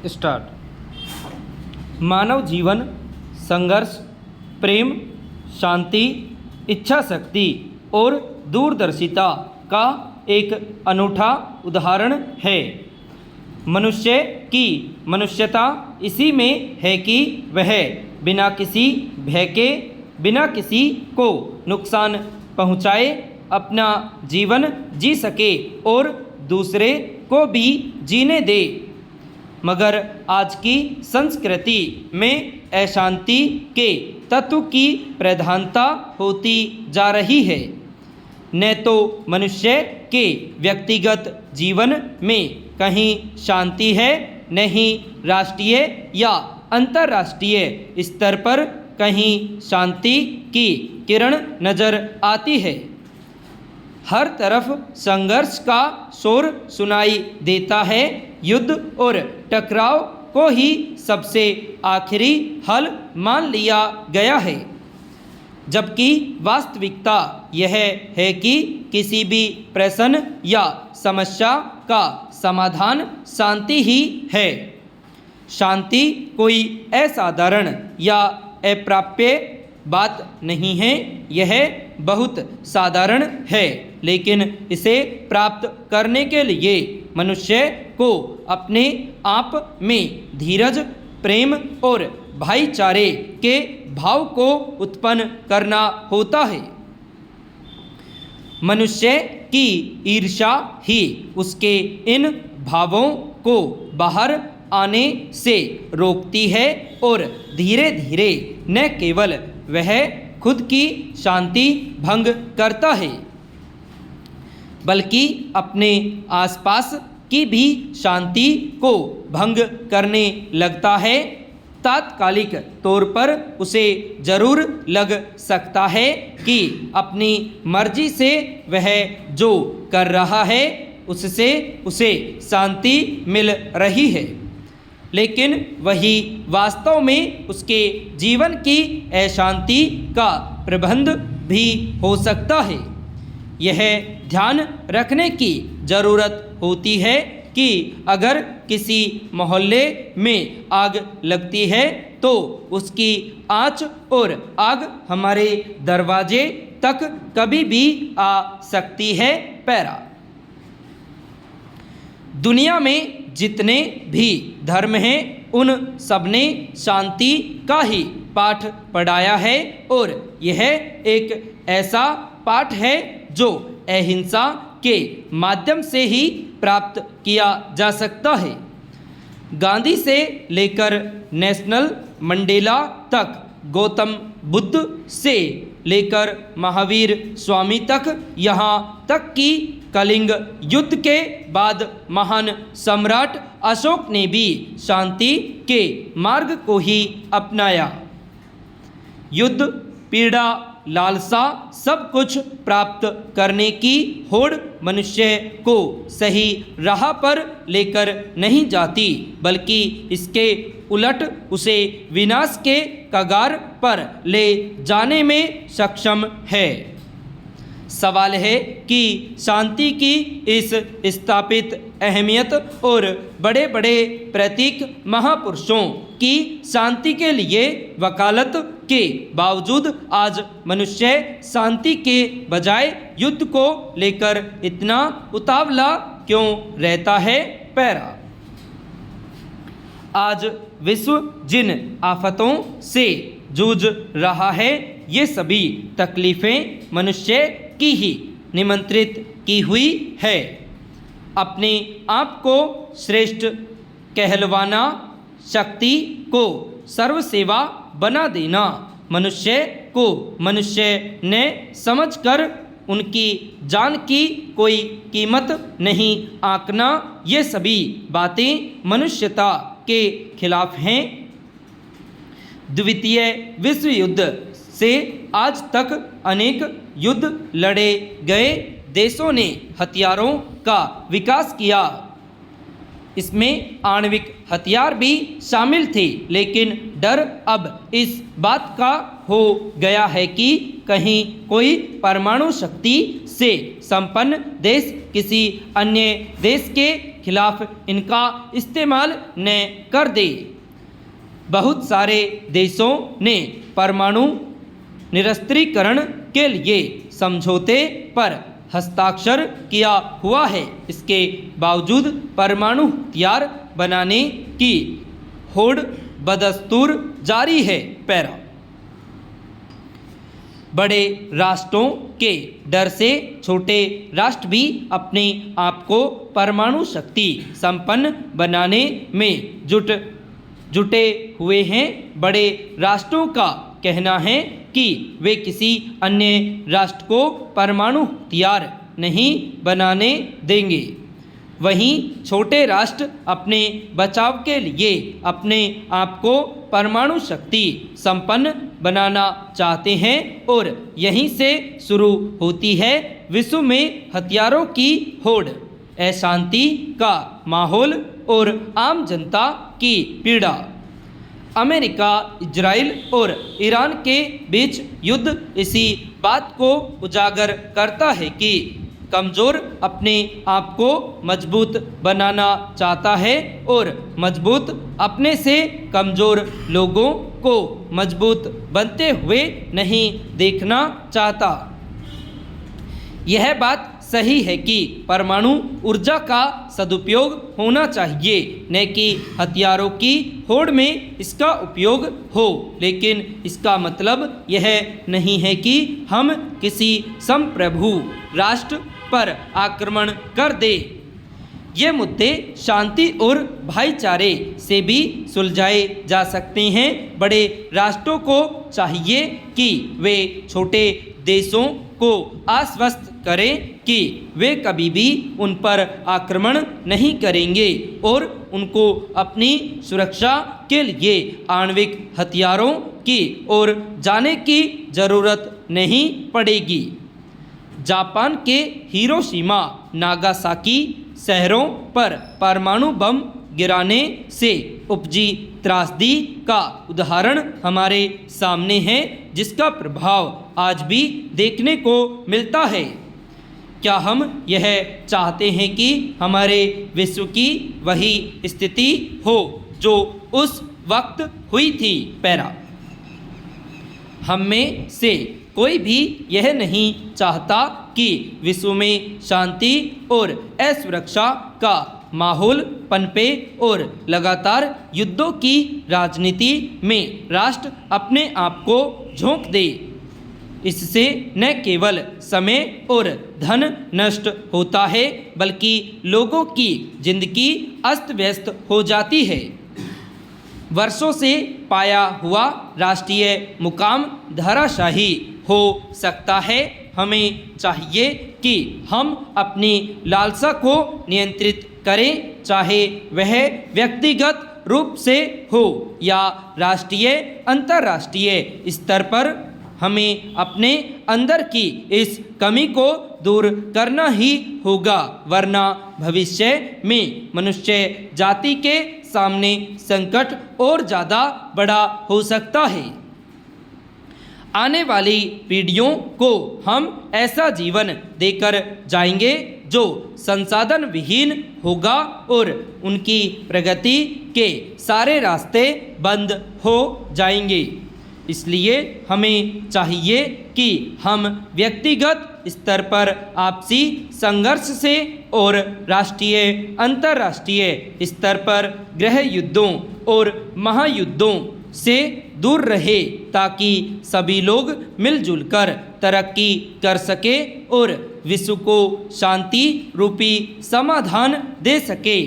Start. मानव जीवन संघर्ष, प्रेम, शांति, इच्छा शक्ति और दूरदर्शिता का एक अनूठा उदाहरण है। मनुष्य की मनुष्यता इसी में है कि वह बिना किसी भय के, बिना किसी को नुकसान पहुँचाए अपना जीवन जी सके और दूसरे को भी जीने दे। मगर आज की संस्कृति में अशांति के तत्व की प्रधानता होती जा रही है। न तो मनुष्य के व्यक्तिगत जीवन में कहीं शांति है, न ही राष्ट्रीय या अंतर्राष्ट्रीय स्तर पर कहीं शांति की किरण नजर आती है। हर तरफ संघर्ष का शोर सुनाई देता है। युद्ध और टकराव को ही सबसे आखिरी हल मान लिया गया है, जबकि वास्तविकता यह है कि किसी भी प्रश्न या समस्या का समाधान शांति ही है। शांति कोई असाधारण या अप्राप्य बात नहीं है, यह बहुत साधारण है, लेकिन इसे प्राप्त करने के लिए मनुष्य को अपने आप में धीरज, प्रेम और भाईचारे के भाव को उत्पन्न करना होता है। मनुष्य की ईर्ष्या ही उसके इन भावों को बाहर आने से रोकती है और धीरे धीरे न केवल वह खुद की शांति भंग करता है, बल्कि अपने आसपास की भी शांति को भंग करने लगता है। तात्कालिक तौर पर उसे जरूर लग सकता है कि अपनी मर्जी से वह जो कर रहा है उससे उसे शांति मिल रही है, लेकिन वही वास्तव में उसके जीवन की अशांति का प्रबंध भी हो सकता है। यह ध्यान रखने की ज़रूरत होती है कि अगर किसी मोहल्ले में आग लगती है तो उसकी आँच और आग हमारे दरवाजे तक कभी भी आ सकती है। पैरा। दुनिया में जितने भी धर्म हैं उन सबने शांति का ही पाठ पढ़ाया है, और यह एक ऐसा पाठ है जो अहिंसा के माध्यम से ही प्राप्त किया जा सकता है। गांधी से लेकर नेल्सन मंडेला तक, गौतम बुद्ध से लेकर महावीर स्वामी तक, यहाँ तक कि कलिंग युद्ध के बाद महान सम्राट अशोक ने भी शांति के मार्ग को ही अपनाया। युद्ध, पीड़ा, लालसा, सब कुछ प्राप्त करने की होड़ मनुष्य को सही राह पर लेकर नहीं जाती, बल्कि इसके उलट उसे विनाश के कगार पर ले जाने में सक्षम है। सवाल है कि शांति की इस स्थापित अहमियत और बड़े बड़े प्रतीक महापुरुषों की शांति के लिए वकालत के बावजूद आज मनुष्य शांति के बजाय युद्ध को लेकर इतना उतावला क्यों रहता है। पैरा। आज विश्व जिन आफतों से जूझ रहा है, ये सभी तकलीफ़ें मनुष्य की ही निमंत्रित की हुई है। अपने आप को श्रेष्ठ कहलवाना, शक्ति को सर्वसेवा बना देना, मनुष्य को मनुष्य न समझकर उनकी जान की कोई कीमत नहीं आंकना, ये सभी बातें मनुष्यता के खिलाफ हैं। द्वितीय विश्व युद्ध से आज तक अनेक युद्ध लड़े गए। देशों ने हथियारों का विकास किया, इसमें आणविक हथियार भी शामिल थे, लेकिन डर अब इस बात का हो गया है कि कहीं कोई परमाणु शक्ति से संपन्न देश किसी अन्य देश के खिलाफ इनका इस्तेमाल न कर दे। बहुत सारे देशों ने परमाणु निरस्त्रीकरण के लिए समझौते पर हस्ताक्षर किया हुआ है। इसके बावजूद परमाणु हथियार बनाने की होड़ बदस्तूर जारी है। पैरा बड़े राष्ट्रों के डर से छोटे राष्ट्र भी अपने आप को परमाणु शक्ति संपन्न बनाने में जुटे हुए हैं। बड़े राष्ट्रों का कहना है कि वे किसी अन्य राष्ट्र को परमाणु हथियार नहीं बनाने देंगे। वहीं छोटे राष्ट्र अपने बचाव के लिए अपने आप को परमाणु शक्ति संपन्न बनाना चाहते हैं और यहीं से शुरू होती है विश्व में हथियारों की होड़, अशांति का माहौल और आम जनता की पीड़ा। अमेरिका, इजराइल और ईरान के बीच युद्ध इसी बात को उजागर करता है कि कमज़ोर अपने आप को मजबूत बनाना चाहता है और मजबूत अपने से कमज़ोर लोगों को मजबूत बनते हुए नहीं देखना चाहता। यह बात सही है कि परमाणु ऊर्जा का सदुपयोग होना चाहिए, न कि हथियारों की होड़ में इसका उपयोग हो। लेकिन इसका मतलब यह नहीं है कि हम किसी संप्रभु राष्ट्र पर आक्रमण कर दें। ये मुद्दे शांति और भाईचारे से भी सुलझाए जा सकते हैं। बड़े राष्ट्रों को चाहिए कि वे छोटे देशों को आश्वस्त करें कि वे कभी भी उन पर आक्रमण नहीं करेंगे और उनको अपनी सुरक्षा के लिए आणविक हथियारों की ओर जाने की ज़रूरत नहीं पड़ेगी। जापान के हिरोशिमा, नागासाकी शहरों पर परमाणु बम गिराने से उपजी त्रासदी का उदाहरण हमारे सामने है, जिसका प्रभाव आज भी देखने को मिलता है। क्या हम यह चाहते हैं कि हमारे विश्व की वही स्थिति हो जो उस वक्त हुई थी? पैरा हम में से कोई भी यह नहीं चाहता कि विश्व में शांति और असुरक्षा का माहौल पनपे और लगातार युद्धों की राजनीति में राष्ट्र अपने आप को झोंक दे। इससे न केवल समय और धन नष्ट होता है, बल्कि लोगों की जिंदगी अस्त व्यस्त हो जाती है। वर्षों से पाया हुआ राष्ट्रीय मुकाम धराशाही हो सकता है। हमें चाहिए कि हम अपनी लालसा को नियंत्रित करें, चाहे वह व्यक्तिगत रूप से हो या राष्ट्रीय अंतर्राष्ट्रीय स्तर पर। हमें अपने अंदर की इस कमी को दूर करना ही होगा, वरना भविष्य में मनुष्य जाति के सामने संकट और ज़्यादा बड़ा हो सकता है। आने वाली पीढ़ियों को हम ऐसा जीवन देकर जाएंगे जो संसाधन विहीन होगा और उनकी प्रगति के सारे रास्ते बंद हो जाएंगे। इसलिए हमें चाहिए कि हम व्यक्तिगत स्तर पर आपसी संघर्ष से और राष्ट्रीय अंतर्राष्ट्रीय स्तर पर गृह युद्धों और महायुद्धों से दूर रहे, ताकि सभी लोग मिलजुल कर तरक्की कर सके और विश्व को शांति रूपी समाधान दे सके।